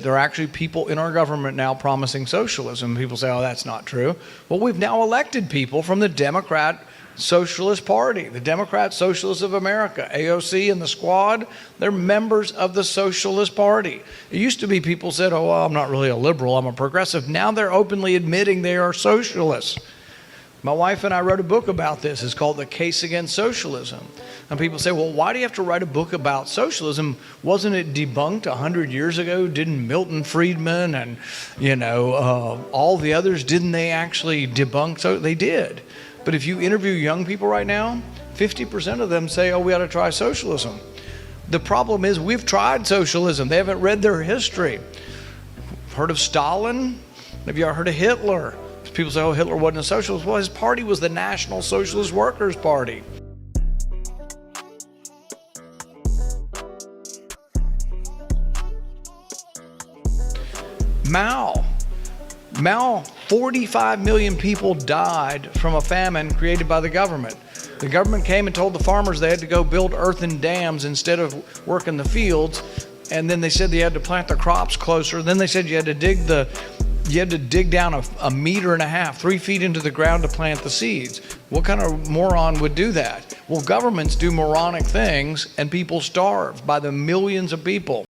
There are actually people in our government now promising socialism. People say, oh, that's not true. Well, we've now elected people from the Democrat Socialist Party, the Democrat Socialists of America, AOC and the squad. They're members of the Socialist Party. It used to be people said, oh, well, I'm not really a liberal, I'm a progressive. Now they're openly admitting they are socialists. My wife and I wrote a book about this. It's called The Case Against Socialism. And people say, well, why do you have to write a book about socialism? Wasn't it debunked 100 years ago? Didn't Milton Friedman and, all the others, didn't they actually debunk? So they did. But if you interview young people right now, 50% of them say, oh, we ought to try socialism. The problem is we've tried socialism. They haven't read their history. Heard of Stalin? Have you ever heard of Hitler? People say, oh, Hitler wasn't a socialist. Well, his party was the National Socialist Workers' Party. Mao, 45 million people died from a famine created by the government. The government came and told the farmers they had to go build earthen dams instead of working the fields. And then they said they had to plant the crops closer. Then they said you had to dig down a meter and a half, 3 feet into the ground to plant the seeds. What kind of moron would do that? Well, governments do moronic things and people starve by the millions of people.